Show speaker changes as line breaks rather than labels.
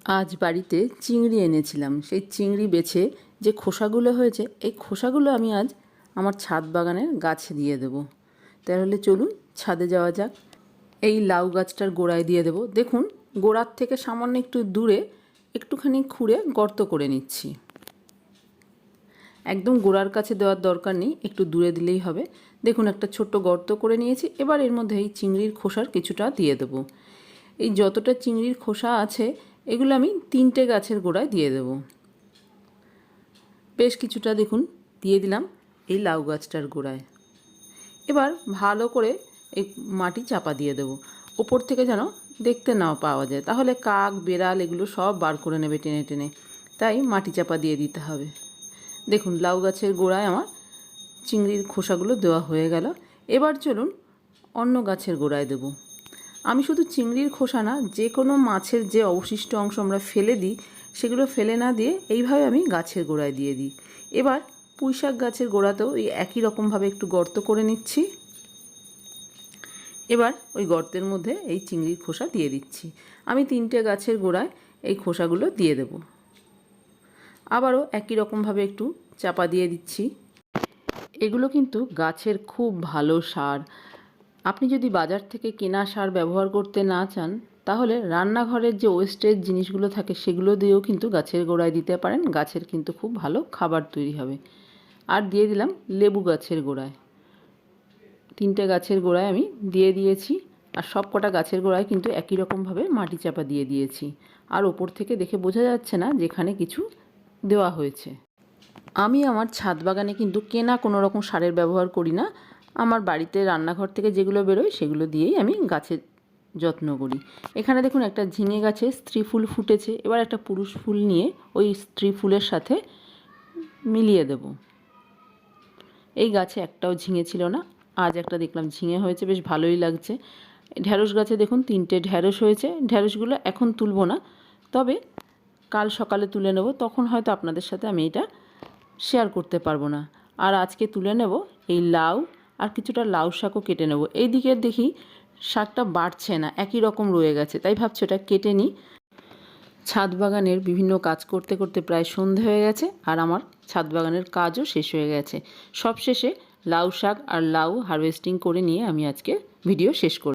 আজ বাড়িতে চিংড়ি এনেছিলাম। সেই চিংড়ি বেছে যে খোসাগুলো হয়েছে, এই খোসাগুলো আমি আজ আমার ছাদ বাগানের গাছে দিয়ে দেবো। তাহলে চলুন ছাদে যাওয়া যাক। এই লাউ গাছটার গোড়ায় দিয়ে দেবো। দেখুন, গোড়ার থেকে সামান্য একটু দূরে একটুখানি খুঁড়ে গর্ত করে নিচ্ছি। একদম গোড়ার কাছে দেওয়ার দরকার নেই, একটু দূরে দিলেই হবে। দেখুন, একটা ছোট্ট গর্ত করে নিয়েছি। এবার এর মধ্যে এই চিংড়ির খোসার কিছুটা দিয়ে দেবো। এই যতটা চিংড়ির খোসা আছে এগুলো আমি 3টে গাছের গোড়ায় দিয়ে দেব। বেশ কিছুটা দেখুন দিয়ে দিলাম এই লাউ গাছটার গোড়ায়। এবার ভালো করে এই মাটি চাপা দিয়ে দেব, ওপর থেকে যেন দেখতে না পাওয়া যায়, তাহলে কাক বেড়াল এগুলো সব বার করে নেবে টেনে টেনে। তাই মাটি চাপা দিয়ে দিতে হবে। দেখুন, লাউ গাছের গোড়ায় আমার চিংড়ির খোসাগুলো দেওয়া হয়ে গেল। এবার চলুন অন্য গাছের গোড়ায় দেব। আমি শুধু চিংড়ির খোসা না, যে কোনো মাছের যে অবশিষ্ট অংশ আমরা ফেলে দিই সেগুলো ফেলে না দিয়ে এইভাবে আমি গাছের গোড়ায় দিয়ে দিই। এবার পুঁইশাক গাছের গোড়াতেও এই একই রকমভাবে একটু গর্ত করে নিচ্ছি। এবার ওই গর্তের মধ্যে এই চিংড়ির খোসা দিয়ে দিচ্ছি। আমি 3টে গাছের গোড়ায় এই খোসাগুলো দিয়ে দেব। আবারও একই রকমভাবে একটু চাপা দিয়ে দিচ্ছি। এগুলো কিন্তু গাছের খুব ভালো সার। আপনি যদি বাজার থেকে কেনা সার ব্যবহার করতে না চান, তাহলে রান্নাঘরের যে ওয়েস্টেজ জিনিসগুলো থাকে সেগুলো দিয়েও কিন্তু গাছের গোড়ায় দিতে পারেন। গাছের কিন্তু খুব ভালো খাবার তৈরি হবে। আর দিয়ে দিলাম লেবু গাছের গোড়ায়। 3টে গাছের গোড়ায় আমি দিয়ে দিয়েছি। আর সব কটা গাছের গোড়ায় কিন্তু একই রকমভাবে মাটি চাপা দিয়ে দিয়েছি। আর ওপর থেকে দেখে বোঝা যাচ্ছে না যেখানে কিছু দেওয়া হয়েছে। আমি আমার ছাদ বাগানে কিন্তু কেনা কোনো রকম সারের ব্যবহার করি না। আমার বাড়িতে রান্নাঘর থেকে যেগুলো বেরোয় সেগুলো দিয়েই আমি গাছের যত্ন করি। এখানে দেখুন একটা ঝিঙে গাছে স্ত্রী ফুল ফুটেছে। এবার একটা পুরুষ ফুল নিয়ে ওই স্ত্রী ফুলের সাথে মিলিয়ে দেব। এই গাছে একটাও ঝিঙে ছিল না, আজ একটা দেখলাম ঝিঙে হয়েছে, বেশ ভালোই লাগছে। ঢ্যাঁড়স গাছে দেখুন 3টে ঢ্যাঁড়স হয়েছে। ঢ্যাঁড়সগুলো এখন তুলব না, তবে কাল সকালে তুলে নেব, তখন হয়তো আপনাদের সাথে আমি এটা শেয়ার করতে পারবো না। আর আজকে তুলে নেব এই লাউ, আর কিছুটা লাউ শাকও কেটে নেব। এই দিকে দেখি শাকটা বাড়ছে না, একই রকম রয়ে গেছে, তাই ভাবছি ওটা কেটে নিই। ছাদ বাগানের বিভিন্ন কাজ করতে করতে প্রায় সন্ধে হয়ে গেছে, আর আমার ছাদ বাগানের কাজও শেষ হয়ে গেছে। সব শেষে লাউ শাক আর লাউ হারভেস্টিং করে নিয়ে আমি আজকে ভিডিও শেষ করব।